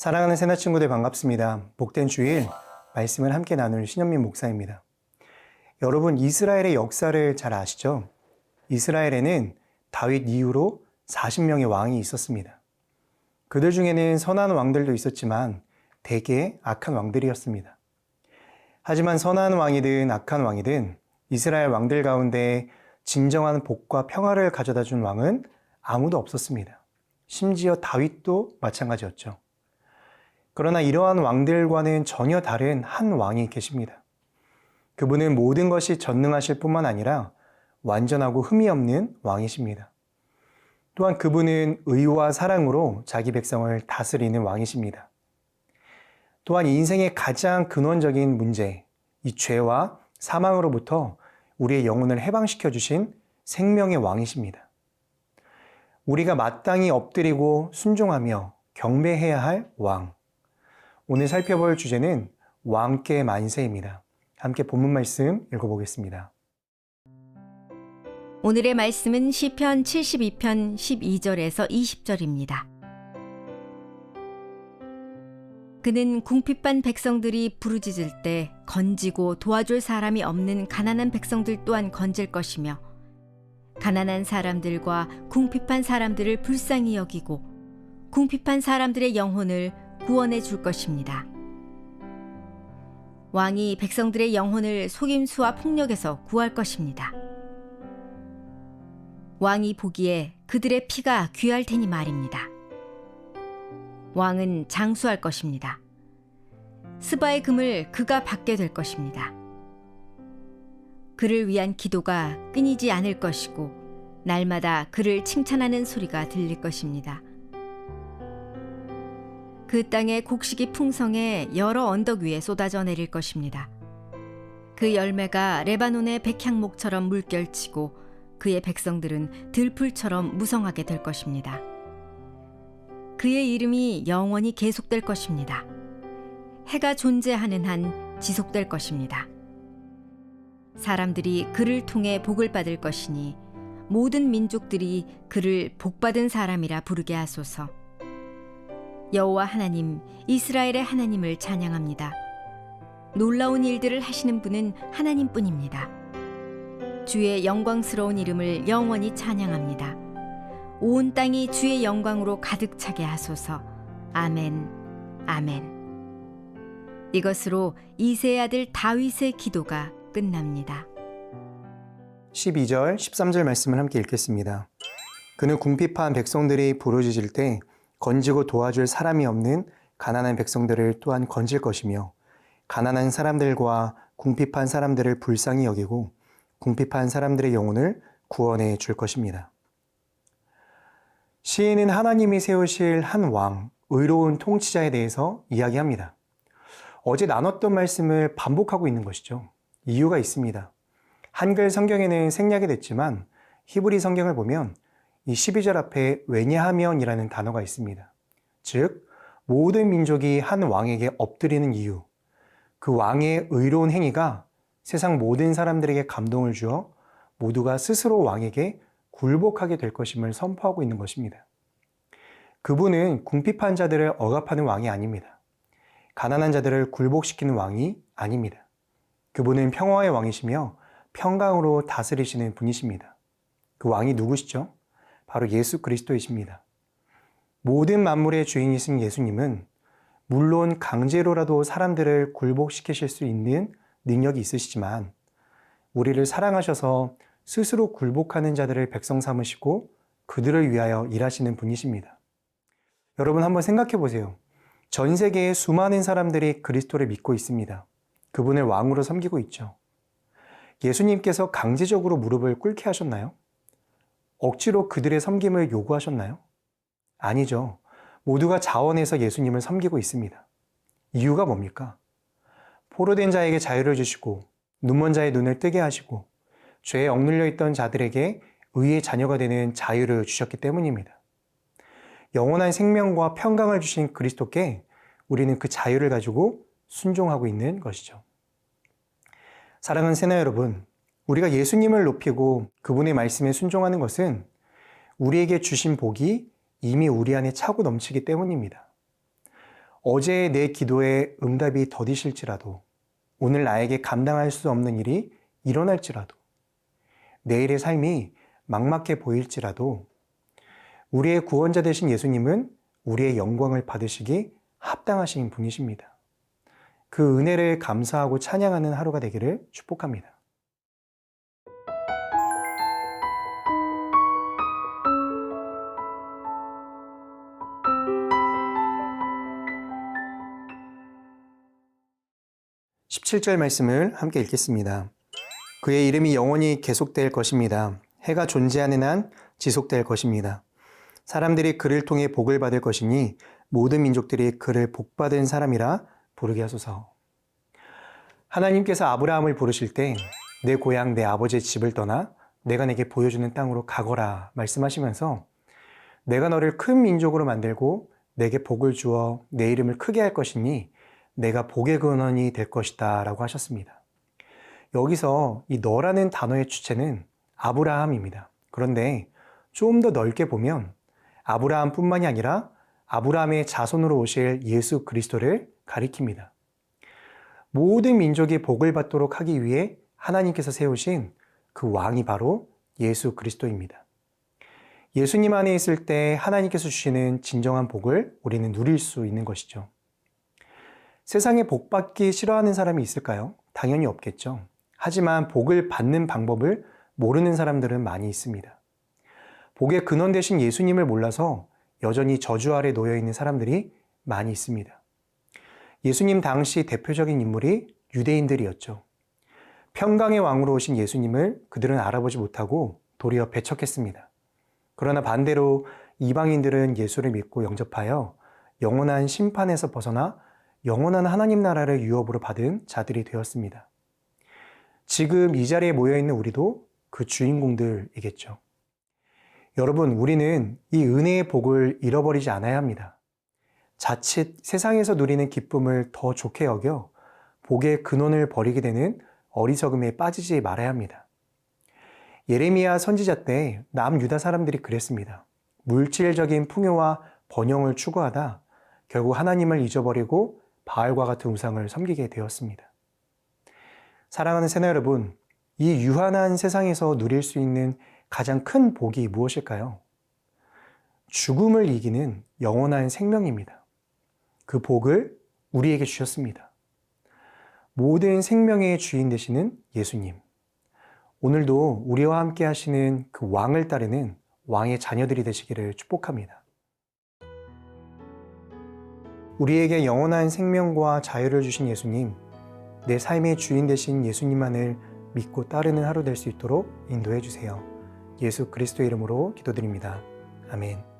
사랑하는 새나 친구들 반갑습니다. 복된 주일 말씀을 함께 나눌 신현민 목사입니다. 여러분, 이스라엘의 역사를 잘 아시죠? 이스라엘에는 다윗 이후로 40명의 왕이 있었습니다. 그들 중에는 선한 왕들도 있었지만 대개 악한 왕들이었습니다. 하지만 선한 왕이든 악한 왕이든 이스라엘 왕들 가운데 진정한 복과 평화를 가져다 준 왕은 아무도 없었습니다. 심지어 다윗도 마찬가지였죠. 그러나 이러한 왕들과는 전혀 다른 한 왕이 계십니다. 그분은 모든 것이 전능하실 뿐만 아니라 완전하고 흠이 없는 왕이십니다. 또한 그분은 의와 사랑으로 자기 백성을 다스리는 왕이십니다. 또한 인생의 가장 근원적인 문제, 이 죄와 사망으로부터 우리의 영혼을 해방시켜 주신 생명의 왕이십니다. 우리가 마땅히 엎드리고 순종하며 경배해야 할 왕. 오늘 살펴볼 주제는 왕께 만세입니다. 함께 본문 말씀 읽어보겠습니다. 오늘의 말씀은 시편 72편 12절에서 20절입니다. 그는 궁핍한 백성들이 부르짖을 때 건지고 도와줄 사람이 없는 가난한 백성들 또한 건질 것이며 가난한 사람들과 궁핍한 사람들을 불쌍히 여기고 궁핍한 사람들의 영혼을 구원해 줄 것입니다. 왕이 백성들의 영혼을 속임수와 폭력에서 구할 것입니다. 왕이 보기에 그들의 피가 귀할 테니 말입니다. 왕은 장수할 것입니다. 스바의 금을 그가 받게 될 것입니다. 그를 위한 기도가 끊이지 않을 것이고 날마다 그를 칭찬하는 소리가 들릴 것입니다. 그 땅의 곡식이 풍성해 여러 언덕 위에 쏟아져 내릴 것입니다. 그 열매가 레바논의 백향목처럼 물결치고 그의 백성들은 들풀처럼 무성하게 될 것입니다. 그의 이름이 영원히 계속될 것입니다. 해가 존재하는 한 지속될 것입니다. 사람들이 그를 통해 복을 받을 것이니 모든 민족들이 그를 복받은 사람이라 부르게 하소서. 여호와 하나님, 이스라엘의 하나님을 찬양합니다. 놀라운 일들을 하시는 분은 하나님뿐입니다. 주의 영광스러운 이름을 영원히 찬양합니다. 온 땅이 주의 영광으로 가득 차게 하소서. 아멘, 아멘. 이것으로 이새의 아들 다윗의 기도가 끝납니다. 12절, 13절 말씀을 함께 읽겠습니다. 그는 궁핍한 백성들이 부르짖을 때 건지고 도와줄 사람이 없는 가난한 백성들을 또한 건질 것이며 가난한 사람들과 궁핍한 사람들을 불쌍히 여기고 궁핍한 사람들의 영혼을 구원해 줄 것입니다. 시인은 하나님이 세우실 한 왕, 의로운 통치자에 대해서 이야기합니다. 어제 나눴던 말씀을 반복하고 있는 것이죠. 이유가 있습니다. 한글 성경에는 생략이 됐지만 히브리 성경을 보면 이 12절 앞에 왜냐하면이라는 단어가 있습니다. 즉, 모든 민족이 한 왕에게 엎드리는 이유, 그 왕의 의로운 행위가 세상 모든 사람들에게 감동을 주어 모두가 스스로 왕에게 굴복하게 될 것임을 선포하고 있는 것입니다. 그분은 궁핍한 자들을 억압하는 왕이 아닙니다. 가난한 자들을 굴복시키는 왕이 아닙니다. 그분은 평화의 왕이시며 평강으로 다스리시는 분이십니다. 그 왕이 누구시죠? 바로 예수 그리스도이십니다. 모든 만물의 주인이신 예수님은 물론 강제로라도 사람들을 굴복시키실 수 있는 능력이 있으시지만 우리를 사랑하셔서 스스로 굴복하는 자들을 백성 삼으시고 그들을 위하여 일하시는 분이십니다. 여러분 한번 생각해 보세요. 전 세계의 수많은 사람들이 그리스도를 믿고 있습니다. 그분을 왕으로 섬기고 있죠. 예수님께서 강제적으로 무릎을 꿇게 하셨나요? 억지로 그들의 섬김을 요구하셨나요? 아니죠. 모두가 자원해서 예수님을 섬기고 있습니다. 이유가 뭡니까? 포로된 자에게 자유를 주시고 눈먼 자의 눈을 뜨게 하시고 죄에 억눌려 있던 자들에게 의의 자녀가 되는 자유를 주셨기 때문입니다. 영원한 생명과 평강을 주신 그리스도께 우리는 그 자유를 가지고 순종하고 있는 것이죠. 사랑하는 새나 여러분, 우리가 예수님을 높이고 그분의 말씀에 순종하는 것은 우리에게 주신 복이 이미 우리 안에 차고 넘치기 때문입니다. 어제의 내 기도에 응답이 더디실지라도, 오늘 나에게 감당할 수 없는 일이 일어날지라도, 내일의 삶이 막막해 보일지라도, 우리의 구원자 되신 예수님은 우리의 영광을 받으시기 합당하신 분이십니다. 그 은혜를 감사하고 찬양하는 하루가 되기를 축복합니다. (17절) 말씀을 함께 읽겠습니다. 그의 이름이 영원히 계속될 것입니다. 해가 존재하는 한 지속될 것입니다. 사람들이 그를 통해 복을 받을 것이니 모든 민족들이 그를 복받은 사람이라 부르게 하소서. 하나님께서 아브라함을 부르실 때 내 고향 내 아버지의 집을 떠나 내가 내게 보여주는 땅으로 가거라 말씀하시면서 내가 너를 큰 민족으로 만들고 내게 복을 주어 내 이름을 크게 할 것이니 내가 복의 근원이 될 것이다 라고 하셨습니다. 여기서 이 너라는 단어의 주체는 아브라함입니다. 그런데 좀 더 넓게 보면 아브라함뿐만이 아니라 아브라함의 자손으로 오실 예수 그리스도를 가리킵니다. 모든 민족이 복을 받도록 하기 위해 하나님께서 세우신 그 왕이 바로 예수 그리스도입니다. 예수님 안에 있을 때 하나님께서 주시는 진정한 복을 우리는 누릴 수 있는 것이죠. 세상에 복 받기 싫어하는 사람이 있을까요? 당연히 없겠죠. 하지만 복을 받는 방법을 모르는 사람들은 많이 있습니다. 복의 근원 되신 예수님을 몰라서 여전히 저주 아래 놓여 있는 사람들이 많이 있습니다. 예수님 당시 대표적인 인물이 유대인들이었죠. 평강의 왕으로 오신 예수님을 그들은 알아보지 못하고 도리어 배척했습니다. 그러나 반대로 이방인들은 예수를 믿고 영접하여 영원한 심판에서 벗어나 영원한 하나님 나라를 유업으로 받은 자들이 되었습니다. 지금 이 자리에 모여있는 우리도 그 주인공들이겠죠. 여러분, 우리는 이 은혜의 복을 잃어버리지 않아야 합니다. 자칫 세상에서 누리는 기쁨을 더 좋게 여겨 복의 근원을 버리게 되는 어리석음에 빠지지 말아야 합니다. 예레미야 선지자 때 남유다 사람들이 그랬습니다. 물질적인 풍요와 번영을 추구하다 결국 하나님을 잊어버리고 바알과 같은 우상을 섬기게 되었습니다. 사랑하는 새나 여러분, 이 유한한 세상에서 누릴 수 있는 가장 큰 복이 무엇일까요? 죽음을 이기는 영원한 생명입니다. 그 복을 우리에게 주셨습니다. 모든 생명의 주인 되시는 예수님. 오늘도 우리와 함께 하시는 그 왕을 따르는 왕의 자녀들이 되시기를 축복합니다. 우리에게 영원한 생명과 자유를 주신 예수님, 내 삶의 주인 되신 예수님만을 믿고 따르는 하루 될 수 있도록 인도해 주세요. 예수 그리스도의 이름으로 기도드립니다. 아멘.